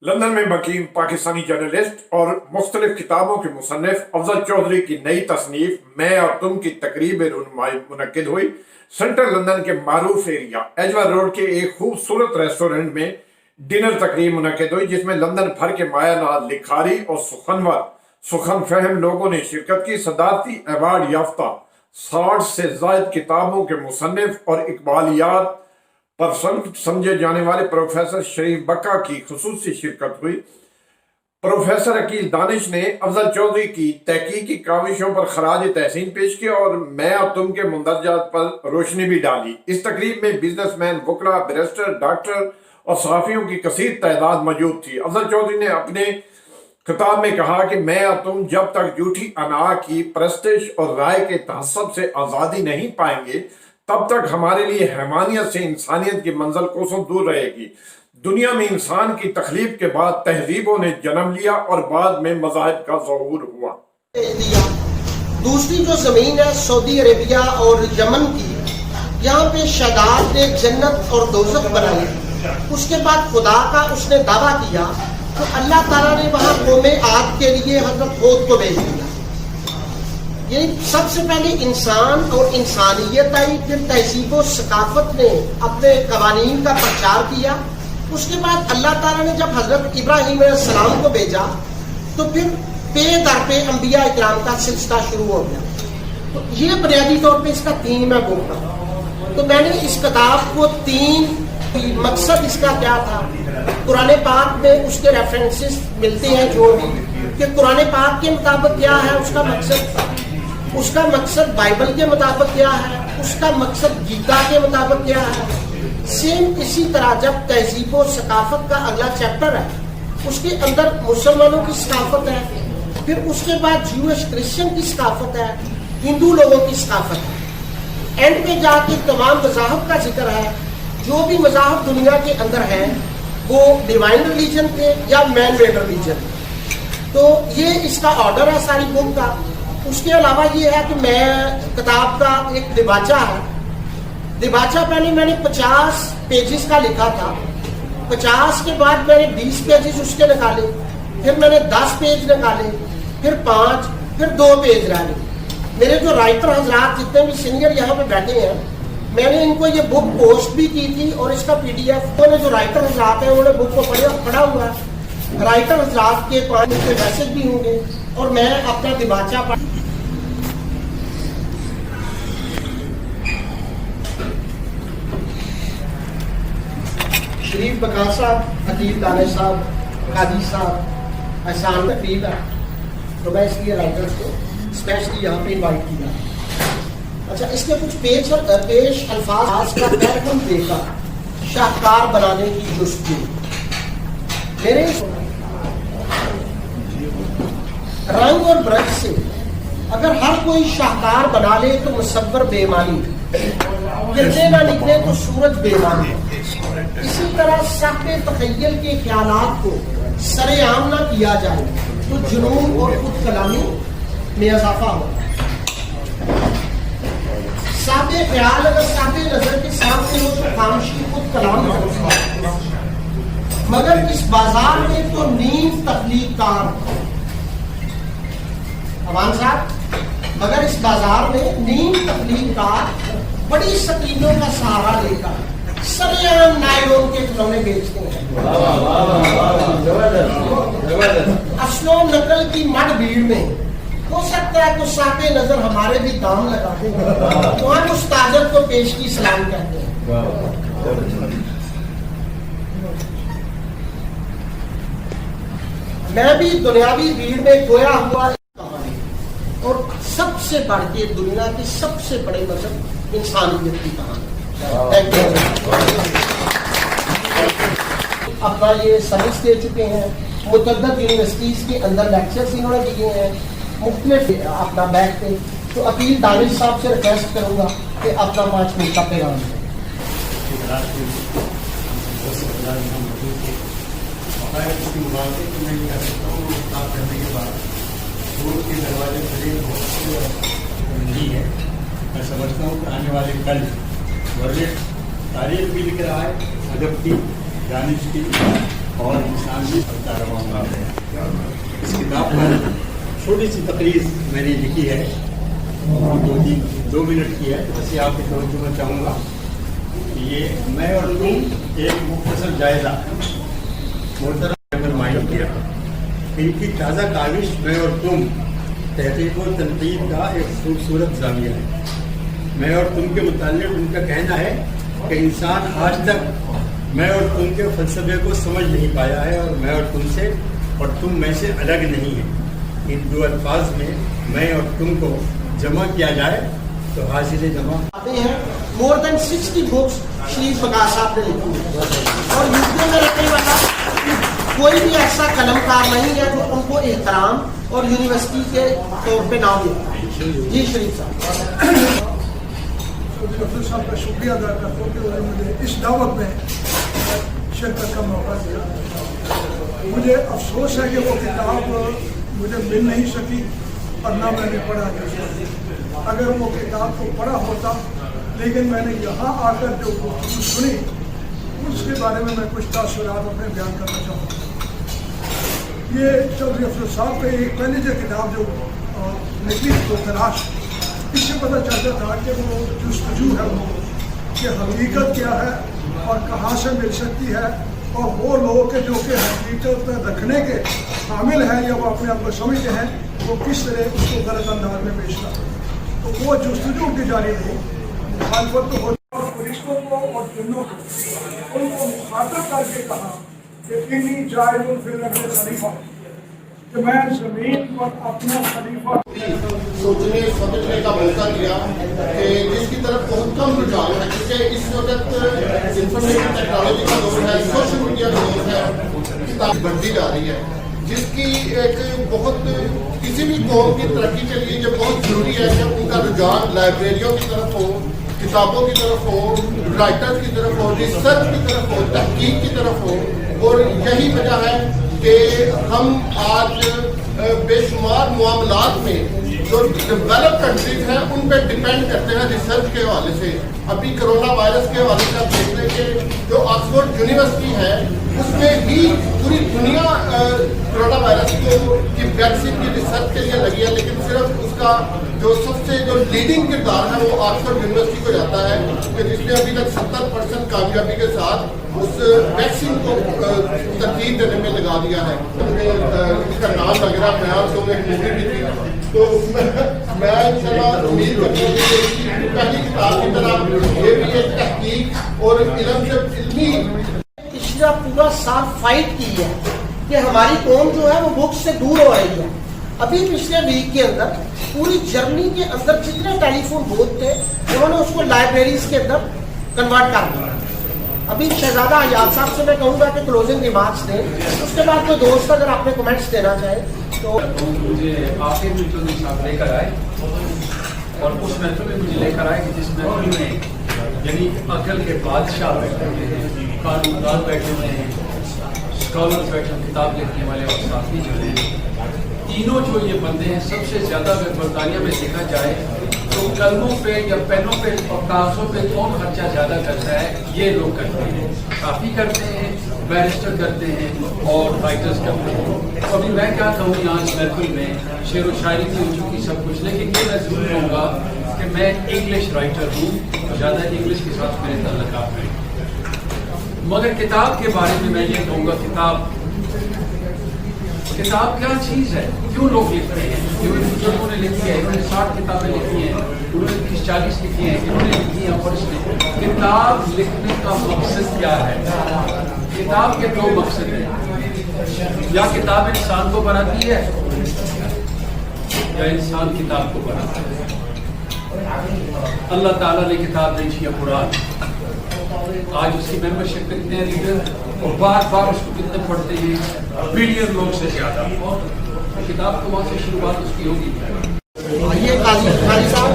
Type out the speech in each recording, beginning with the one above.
London में मुकीम Pakistani journalist और मुख्तलिफ किताबों के मुसन्निफ अफजल चौधरी की नई तसनीफ मैं और तुम की तकरीब रुनमाई मुनक्किद हुई। सेंट्रल लंदन के मारूफ एरिया एजवर रोड के एक खूबसूरत रेस्टोरेंट में डिनर तकरीब मुनक्किद हुई, जिसमें लंदन भर के मायानाज लिखारी और सुखन फहम लोगों ने शिरकत की। सदारती अवार्ड याफ्ता 60 से ज़ायद किताबों के मुसन्निफ और इकबालियात पर समझे जाने वाले प्रोफेसर शरीफ बक्का की खुसूसी शिरकत हुई। प्रोफेसर अकील दानिश ने अफजल चौधरी की तहकीकी काविशों पर खराज तहसीन पेश किया और मैं और तुम के मुंदरजात पर रोशनी भी डाली। इस तकरीब में बिजनेसमैन, वकला, बैरिस्टर, डॉक्टर और सहाफ़ियों की कसीर तादाद मौजूद थी। अफजल चौधरी ने अपने खिताब में कहा कि मैं और तुम जब तक झूठी अना की परस्तिश और राय के तहस्सुब से आज़ादी नहीं पाएंगे, तब तक हमारे लिए हैवानियत से इंसानियत की मंजिल कोसों दूर रहेगी। दुनिया में इंसान की तख्लीक के बाद तहजीबों ने जन्म लिया और बाद में मज़ाहिब का ज़हूर हुआ। दूसरी जो जमीन है सऊदी अरेबिया और यमन की, यहाँ पे शदाद ने जन्नत और दोज़ख बनाई। उसके बाद खुदा का उसने दावा किया तो अल्लाह ताला ने वहाँ कौमे आद के लिए हज़रत हूद को भेज दिया। ये सबसे पहले इंसान और इंसानियत आई, फिर तहजीब और सकाफत ने अपने कवानीन का प्रचार किया। उसके बाद अल्लाह ताला ने जब हजरत इब्राहीम अलैहिस्सलाम को भेजा तो फिर पे दर पे अंबिया इकराम का सिलसिला शुरू हो गया। तो ये बुनियादी तौर पे इसका थीम है बुक का। तो मैंने इस किताब को 3 मकसद इसका क्या था, कुरान पाक में उसके रेफरेंसेस मिलते हैं जो भी कि कुरान पाक के मुताबिक क्या है उसका मकसद बाइबल के मुताबिक क्या है, उसका मकसद गीता के मुताबिक क्या है। सेम इसी तरह जब तहजीब और सकाफत का अगला चैप्टर है, उसके अंदर मुसलमानों की सकाफत है, फिर उसके बाद ज्यूइश क्रिश्चियन की सकाफत है, हिंदू लोगों की सकाफत है। एंड में जाके तमाम मज़ाहब का जिक्र है। जो भी मज़ाहब दुनिया के अंदर है वो डिवाइन रिलीजन थे या मैन मेड रिलीजन। तो ये इसका ऑर्डर है सारी बुक का। उसके अलावा ये है कि मैं किताब का एक दिबाचा है। दिबाचा पहले मैंने 50 पेजेस का लिखा था। 50 के बाद मैंने 20 पेजेस उसके निकाले, फिर मैंने 10 पेज निकाले, फिर 5, फिर 2 पेज डाले। मेरे जो राइटर हजरात जितने भी सीनियर यहाँ पे बैठे हैं, मैंने इनको ये बुक पोस्ट भी की थी और इसका PDF उन्होंने जो राइटर हजरात हैं उन्होंने बुक को पढ़ा हुआ है। राइटर हजरात के 5 मैसेज भी होंगे और मैं अपना दिबाचा पढ़। शरीफ बक्का साहब, अकील दानिश साहब, कादी साहब, एहसान तकरीब है, तो मैं इसलिए राइटर्स को स्पेशली यहाँ पे इन्वाइट किया। अच्छा, इसके कुछ पेश अल्फाज का पैरकम देखा, शाहकार बनाने की जुस्ती। मेरे रंग और ब्रज से अगर हर कोई शाहकार बना ले तो मुसव्वर बेईमानी, गिरने ना निकले तो सूरज बेईमानी। इसी तरह साके तखय्युल के ख्यालात को सरेआम ना किया जाए तो जुनून और खुद कलामी में इजाफा होगा। सादे ख्याल अगर सादे नजर के सामने हो तो खामोशी खुद कलाम होगा। मगर इस बाजार में तो नींद तख्लीकार, अमान साहब, मगर इस बाजार में नींद तख्लीकार बड़ी शकीनों का सहारा लेकर सरेआम नायलोन के खिलौने बेचते हैं। असलो नकल की मड भीड़ में हो सकता है तो साके नजर हमारे भी दाम लगाते हैं, तो हम उस ताजत को पेश की सलाम कहते हैं। मैं भी दुनियावी भीड़ में खोया हुआ कहानी और सबसे बढ़ के दुनिया की सबसे बड़े मजहब इंसानियत की कहानी। अपना ये सर्विस दे चुके हैं, मुतअद्दिद यूनिवर्सिटीज के अंदर लेक्चर्स इन्होंने दिए हैं, मुख्तलिफ अपना बैठ पे। तो अकील दानिश साहब से रिक्वेस्ट करूंगा कि अपना 5 मिनट का पैगाम दें। मैं समझता हूँ कि आने वाले कल वर्ल्ड तारीख भी लिख रहा है, अदब की, दानिश की और इंसान भी कारवां बन गया। इस किताब पर छोटी सी तकरीर मैंने लिखी है, 2 मिनट की है, तो बस ये आपकी तवज्जो में चाहूँगा कि ये मैं और तुम एक मुख्तसर जायज़ा मोहतरम माइंड किया। इनकी ताज़ा काविश मैं और तुम तहकीक और तनकीद का एक खूबसूरत ज़ाविया है। मैं और तुम के मुताल्लिक़ उनका कहना है कि इंसान आज तक मैं और तुम के फ़लसफ़े को समझ नहीं पाया है, और मैं और तुमसे और तुम में से अलग नहीं है। इन 2 अल्फाज में मैं और तुम को जमा किया जाए तो हासिल जमा हैं। मोर देन 60 बुक्स शरीफ बकार साहब ने लिखी है, और यूपी में रहने वाला कोई भी ऐसा कलमकार नहीं है जो उनको एहतराम और यूनिवर्सिटी के तौर पे नाम देता है। जी शरीफ साहब। डॉक्टर साहब का शुक्रिया अदा करता हूँ कि उन्होंने मुझे इस दावत में शिरकत का मौका दिया। मुझे अफसोस है कि वो किताब मुझे मिल नहीं सकी और ना मैंने पढ़ा। अगर वो किताब को पढ़ा होता, लेकिन मैंने यहाँ आकर जो गुफ्तगू सुनी उसके बारे में मैं कुछ तासुरात अपने बयान करना चाहूँगा। ये चौधरी अफसर साहब पे एक पहले जो किताब जो निकली तो तलाश, इससे पता चलता था कि वो जुस्तजू है वो कि हकीकत क्या है और कहाँ से मिल सकती है, और वो लोग के जो कि हकीकत रखने के हामिल हैं या वो अपने आप को समझते हैं, वो किस तरह उसको गलत अंदाज में पेश करते हैं। तो वो जुस्तजू की जारी रही। मुखालफत तो होती और फरिश्तों को और जिन्नों को उनको मुखातब करके कहा कि इन्नी जायज़ुल फिल अर्ज़ खलीफा, कि मैं ज़मीन पर अपना खलीफा सोचने समझने का मौका दिया कि जिसकी तरफ बहुत कम रुझान है, क्योंकि इस वक्त इंफॉर्मेशन टेक्नोलॉजी का दौर है, सोशल मीडिया का दौर है, किताब बढ़ती जा रही है, जिसकी एक बहुत किसी भी कौम की तरक्की के लिए ये बहुत जरूरी है कि उनका रुझान लाइब्रेरियों की तरफ हो, किताबों की तरफ हो, राइटर्स की तरफ हो, रिसर्च की तरफ हो, तहकीक की तरफ हो। और यही वजह है कि हम आज बेशुमार मामलात में जो डेवलप कंट्रीज हैं उन पर डिपेंड करते हैं रिसर्च के हवाले से। अभी कोरोना वायरस के हवाले से आप देख लें कि जो ऑक्सफोर्ड यूनिवर्सिटी है उसमें ही पूरी दुनिया कोरोना वायरस की वैक्सीन की रिसर्च के लिए लगी है, लेकिन सिर्फ उसका जो सबसे जो लीडिंग किरदार है वो ऑक्सफोर्ड यूनिवर्सिटी को जाता है कि जिसने अभी तक 70% कामयाबी के साथ उस वैक्सीन को तरतीब देने में लगा दिया है। इसका नाम लग रहा है, तो एक मूवी भी थी, तो मैं इंशाल्लाह उम्मीद करता हूँ कि पहली किताब की तरह ये भी एक तहकीक और इल्म से इल्मी पिछला पूरा साल फाइट की है कि हमारी कौम जो है वो बुक्स से दूर हो रही है। अभी पिछले वीक के अंदर पूरी जर्मनी के अंदर जितने टेलीफोन बूथ थे उन्होंने उसको लाइब्रेरीज के अंदर कन्वर्ट कर दिया। अभी शहजादा आजाद साहब से मैं कहूँगा कि क्लोजिंग रिमार्क्स दें, उसके बाद कोई दोस्त अगर आपने कमेंट्स देना चाहे तो। मुझे आखिर में चौधरी साहब लेकर आए और उस महफिल में मुझे लेकर आए कि जिस महफिल में यानी अकल के बादशाह बैठे हुए हैं, कानूनदान बैठे हुए हैं, स्कॉलर्स बैठे हैं, किताब लिखने वाले और साथी जो हैं, तीनों जो ये बंदे हैं सबसे ज़्यादा अगर बरतानिया में देखा जाए तो कलमों पे या पेनों पे और कागजों पे कौन खर्चा ज़्यादा करता है, ये लोग करते हैं। काफ़ी करते हैं, बैरिस्टर करते हैं और राइटर्स करते हैं। तो अभी मैं क्या कहूँ यहाँ इस महफिल में शेर व शायरी की हो चुकी सब कुछ, लेकिन ये मैं जरूर कहूँगा कि मैं इंग्लिश राइटर हूँ, ज़्यादा इंग्लिश के साथ मेरे ताल्लुकात हैं। मगर किताब के बारे में मैं ये कहूँगा, किताब क्या चीज़ है, क्यों लोग लिखते हैं। जो बुजुर्गों ने लिखी है, इन्होंने 60 किताबें लिखी हैं, उन्होंने 30-40 लिखी हैं, इन्होंने लिखी हैं और इसने किताब लिखने का मकसद क्या है। किताब के 2 मकसद हैं, या किताब इंसान को बनाती है या इंसान किताब को बनाता है। अल्लाह ताला ने किताब भेजी है कुरान, आज उसकी मेंबरशिप कितने हैं रीडर, और बार बार उसको कितने पढ़ते हैं, बिलियन लोग से ज्यादा। किताब तो वहाँ से शुरुआत उसकी होगी। ये काजी साहब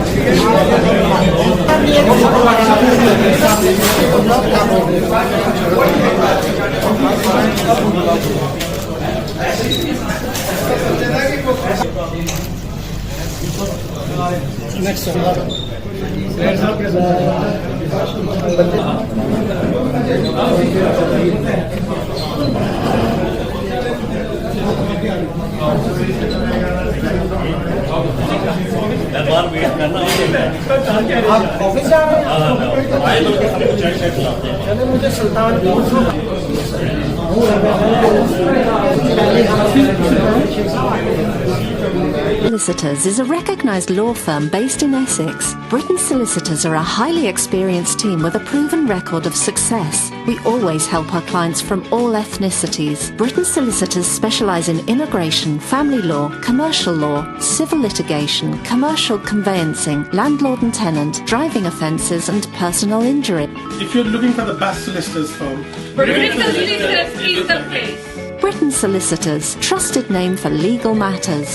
नेक्स्ट आप ऑफिस जा रहे हैं? चले मुझे Sultanpur Solicitors is a recognised law firm based in Essex. Britain Solicitors are a highly experienced team with a proven record of success. We always help our clients from all ethnicities. Britain Solicitors specialise in immigration, family law, commercial law, civil litigation, commercial conveyancing, landlord and tenant, driving offences and personal injury. If you're looking for the best solicitors firm, Britain Solicitors is the place. Britain Solicitors, trusted name for legal matters.